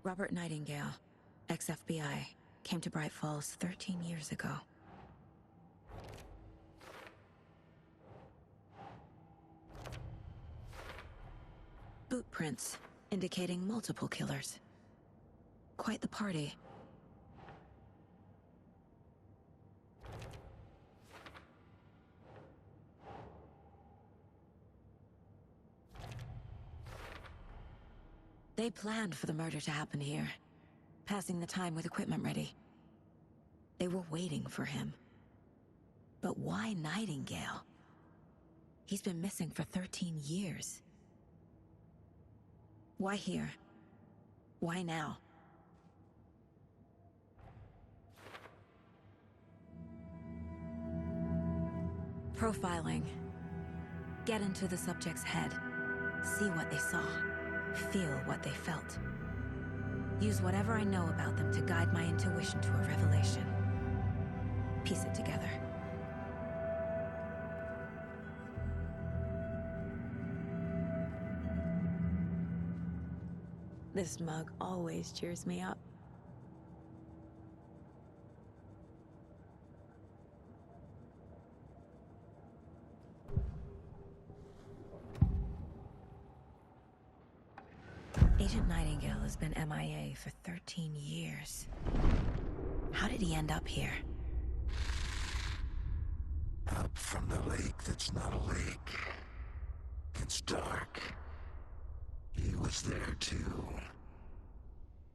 Robert Nightingale, ex-FBI, came to Bright Falls 13 years ago. Boot prints indicating multiple killers. Quite the party. They planned for the murder to happen here, passing the time with equipment ready. They were waiting for him. But why Nightingale? He's been missing for 13 years. Why here? Why now? Profiling. Get into the subject's head. See what they saw. Feel what they felt. Use whatever I know about them to guide my intuition to a revelation. Piece it together. This mug always cheers me up. Agent Nightingale has been MIA for 13 years. How did he end up here? Up from the lake that's not a lake. It's dark. He was there too.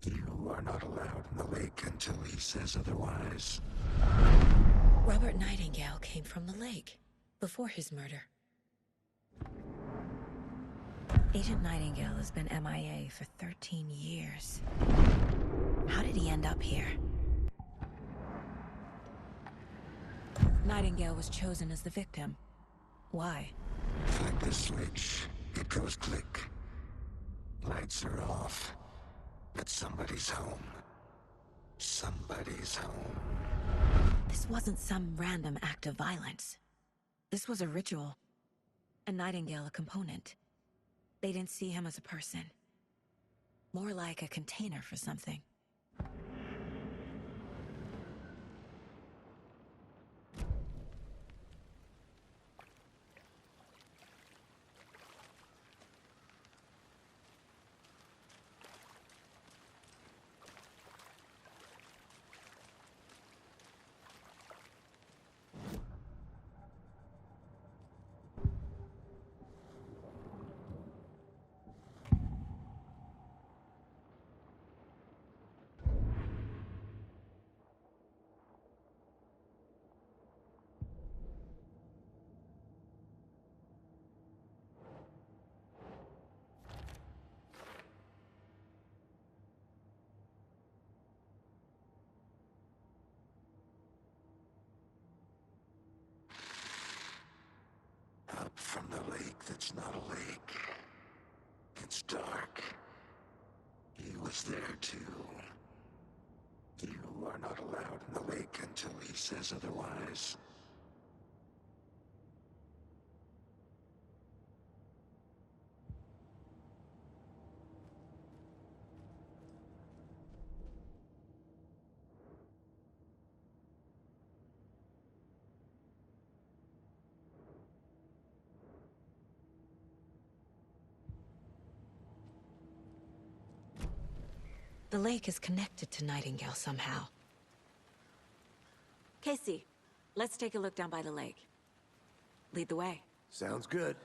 You are not allowed in the lake until he says otherwise. Robert Nightingale came from the lake, before his murder. Agent Nightingale has been MIA for 13 years. How did he end up here? Nightingale was chosen as the victim. Why? Flick the switch. It goes click. Lights are off. But somebody's home. Somebody's home. This wasn't some random act of violence. This was a ritual. And Nightingale a component. They didn't see him as a person. More like a container for something. Up from the lake that's not a lake. It's dark. He was there too. You are not allowed in the lake until he says otherwise. The lake is connected to Nightingale somehow. Casey, let's take a look down by the lake. Lead the way. Sounds good.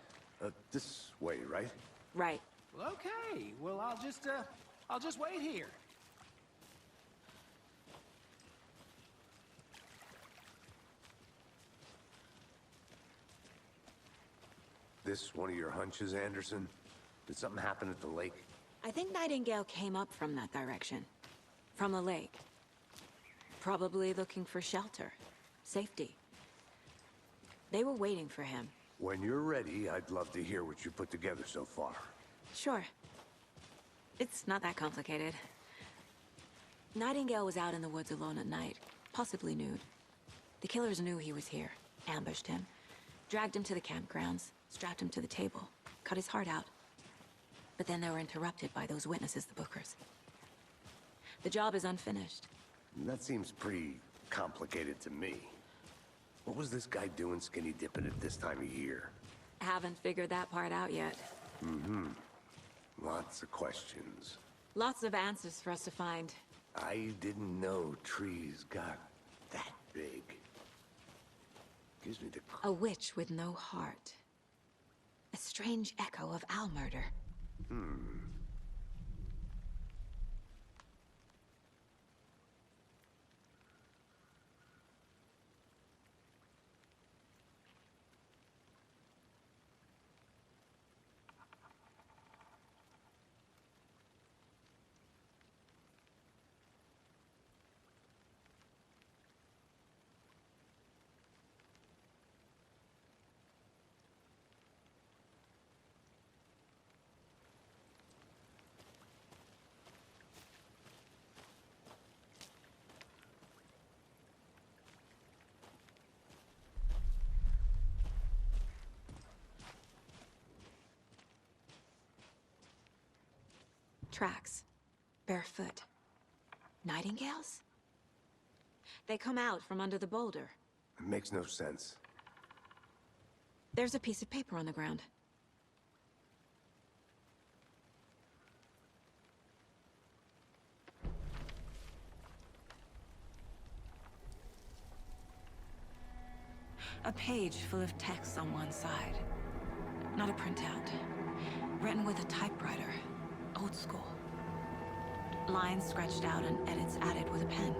This way, right? Right. Well, okay. Well, I'll just wait here. This one of your hunches, Anderson? Did something happen at the lake? I think Nightingale came up from that direction. From the lake. Probably looking for shelter, safety. They were waiting for him. When you're ready, I'd love to hear what you put together so far. Sure. It's not that complicated. Nightingale was out in the woods alone at night, possibly nude. The killers knew he was here, ambushed him, dragged him to the campgrounds, strapped him to the table, cut his heart out. But then they were interrupted by those witnesses, the Bookers. The job is unfinished. That seems pretty complicated to me. What was this guy doing skinny dipping at this time of year? Haven't figured that part out yet. Lots of questions. Lots of answers for us to find. I didn't know trees got that big. Gives me the... A witch with no heart. A strange echo of owl murder. Tracks. Barefoot. Nightingales? They come out from under the boulder. It makes no sense. There's a piece of paper on the ground. A page full of text on one side. Not a printout. Written with a typewriter. Old school. Lines scratched out and edits added with a pen.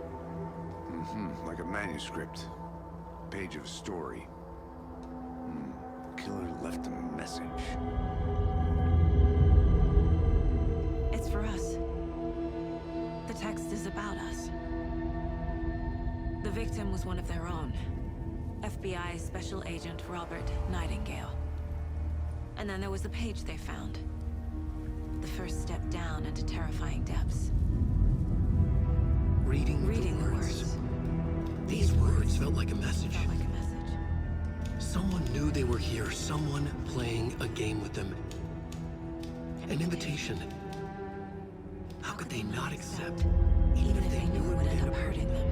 Like a manuscript. Page of a story. Killer left a message. It's for us. The text is about us. The victim was one of their own. FBI Special Agent Robert Nightingale. And then there was the page they found. The first step down into terrifying depths. Reading the words. These words felt like a message. Someone knew they were here, someone playing a game with them. An invitation. How could they not accept, even if they knew it would end up hurting them?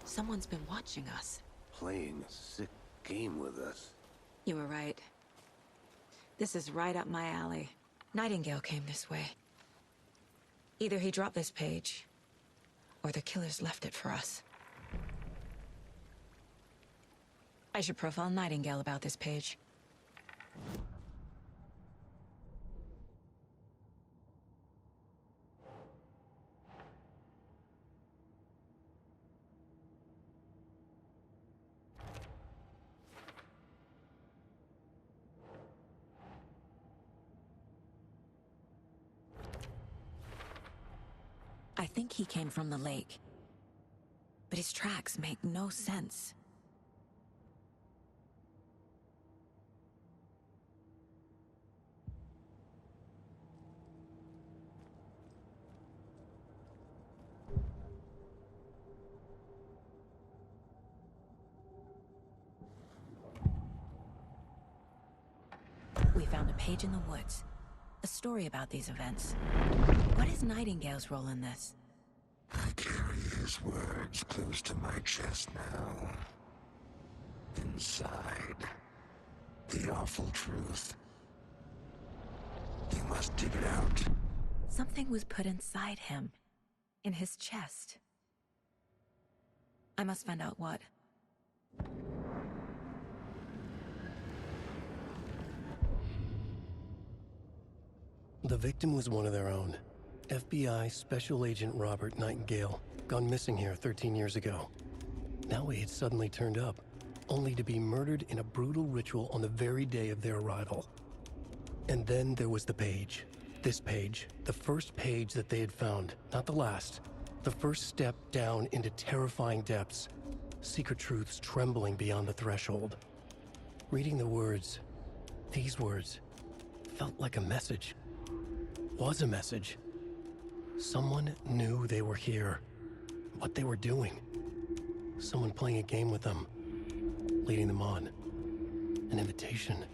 Someone's been watching us. Playing a sick game with us. You were right. This is right up my alley. Nightingale came this way. Either he dropped this page, or the killers left it for us. I should profile Nightingale about this page. I think he came from the lake. But his tracks make no sense. We found a page in the woods. A story about these events. What is Nightingale's role in this? I carry his words close to my chest now. Inside, the awful truth. You must dig it out. Something was put inside him. In his chest. I must find out what. The victim was one of their own. FBI Special Agent Robert Nightingale, gone missing here 13 years ago. Now he had suddenly turned up, only to be murdered in a brutal ritual on the very day of their arrival. And then there was the page. This page, the first page that they had found, not the last. The first step down into terrifying depths. Secret truths trembling beyond the threshold. Reading the words, these words, felt like a message. Was a message. Someone knew they were here. What they were doing. Someone playing a game with them. Leading them on. An invitation.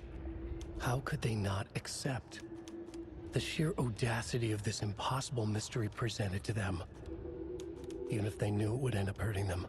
How could they not accept? The sheer audacity of this impossible mystery presented to them. Even if they knew it would end up hurting them.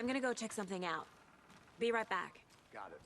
I'm gonna go check something out. Be right back. Got it.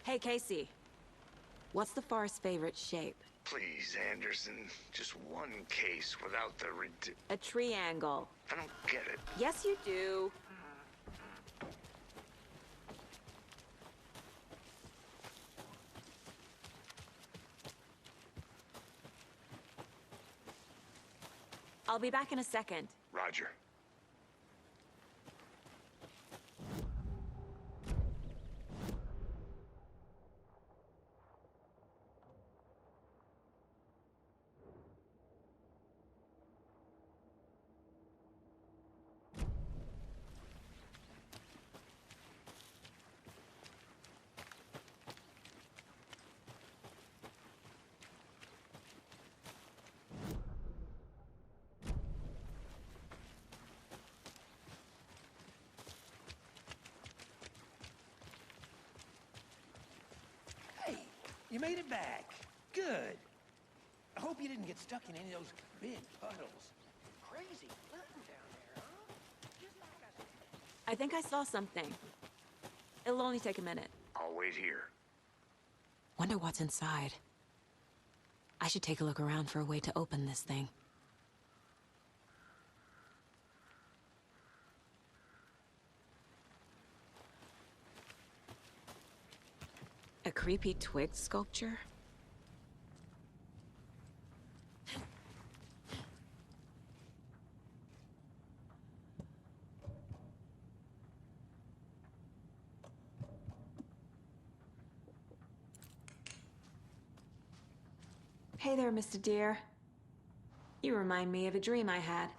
Hey, Casey. What's the forest's favorite shape? Please, Anderson. Just one case without the A triangle. I don't get it. Yes, you do. I'll be back in a second. Roger. Hey, you made it back. Good. hope you didn't get stuck in any of those big puddles. Crazy hunting down there, huh? Just like I said. I think I saw something. It'll only take a minute. I'll wait here. Wonder what's inside. I should take a look around for a way to open this thing. A creepy twig sculpture? Hey there, Mr. Deer. You remind me of a dream I had.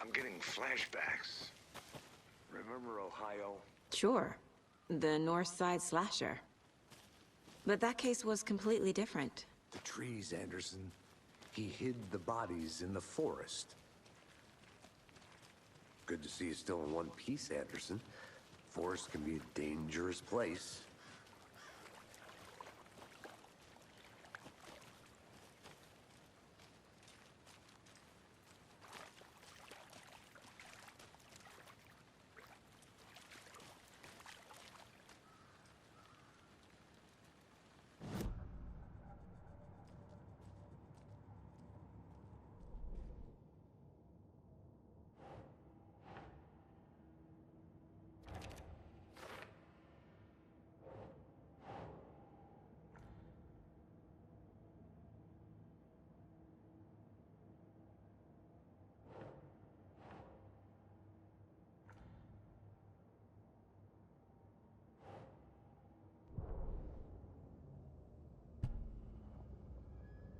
I'm getting flashbacks. Remember Ohio? Sure. The North Side slasher. But that case was completely different. The trees, Anderson. He hid the bodies in the forest. Good to see you still in one piece, Anderson. Forest can be a dangerous place.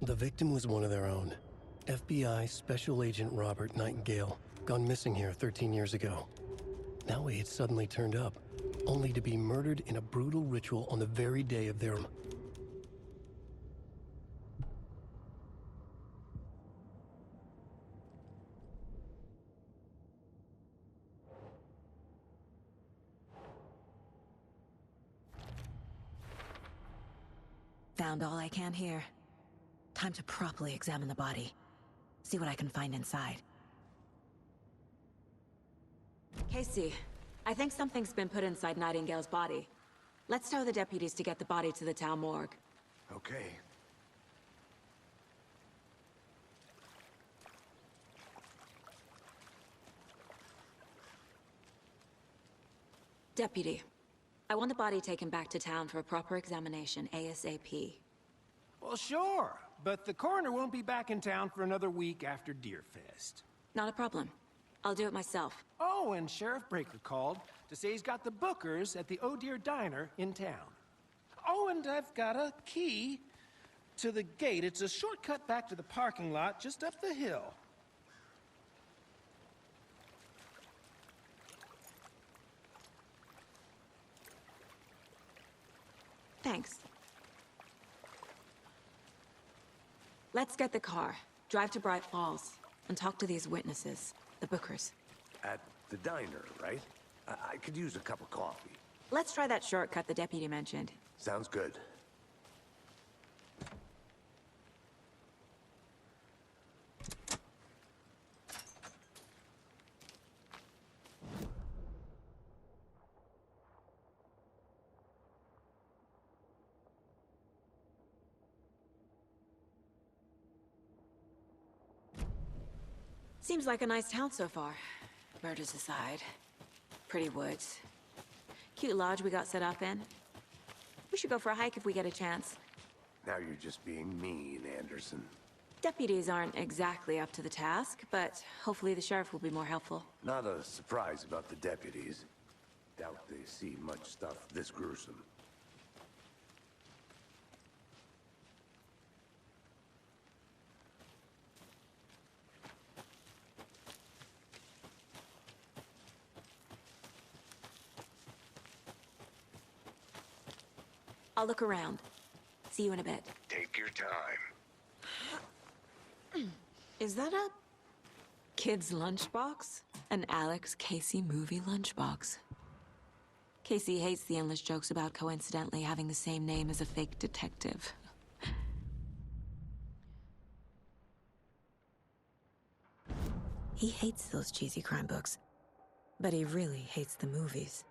The victim was one of their own. FBI Special Agent Robert Nightingale, gone missing here 13 years ago. Now he had suddenly turned up, only to be murdered in a brutal ritual on the very day of their... Found all I can here. Time to properly examine the body. See what I can find inside. Casey, I think something's been put inside Nightingale's body. Let's tell the deputies to get the body to the town morgue. Okay. Deputy, I want the body taken back to town for a proper examination, ASAP. Well, sure, but the coroner won't be back in town for another week after Deerfest. Not a problem. I'll do it myself. Oh, and Sheriff Breaker called to say he's got the bookers at the Oh Dear Diner in town. Oh, and I've got a key to the gate. It's a shortcut back to the parking lot just up the hill. Thanks. Let's get the car, drive to Bright Falls, and talk to these witnesses, the bookers. At the diner, right? I could use a cup of coffee. Let's try that shortcut the deputy mentioned. Sounds good. Seems like a nice town so far. Murders aside. Pretty woods. Cute lodge we got set up in. We should go for a hike if we get a chance. Now you're just being mean, Anderson. Deputies aren't exactly up to the task, but hopefully the sheriff will be more helpful. Not a surprise about the deputies. Doubt they see much stuff this gruesome. I'll look around. See you in a bit. Take your time. Is that a kid's lunchbox? An Alex Casey movie lunchbox. Casey hates the endless jokes about coincidentally having the same name as a fake detective. He hates those cheesy crime books, but he really hates the movies.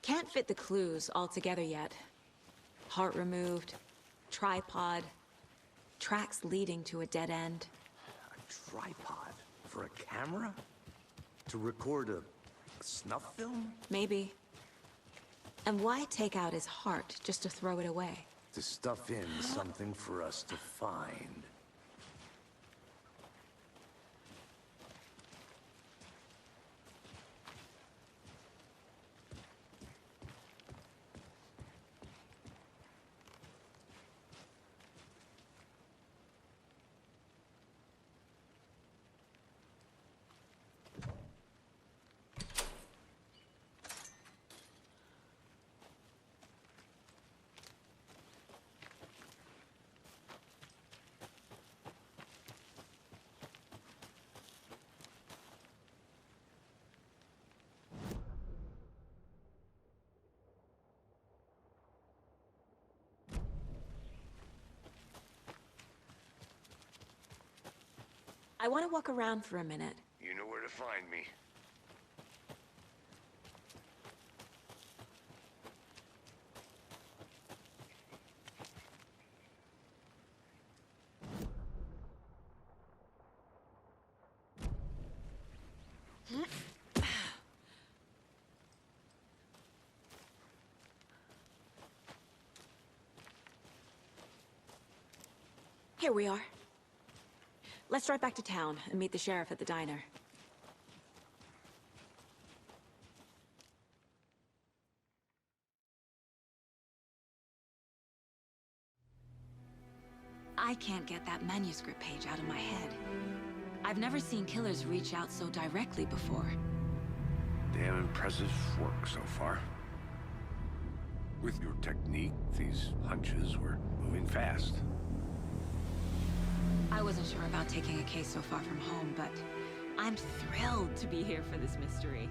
Can't fit the clues all together yet. Heart removed, tripod, tracks leading to a dead end. A tripod? For a camera? To record a snuff film? Maybe. And why take out his heart just to throw it away? To stuff in something for us to find. I want to walk around for a minute. You know where to find me. Here we are. Let's drive back to town and meet the sheriff at the diner. I can't get that manuscript page out of my head. I've never seen killers reach out so directly before. Damn impressive work so far. With your technique, these hunches were moving fast. I wasn't sure about taking a case so far from home, but I'm thrilled to be here for this mystery.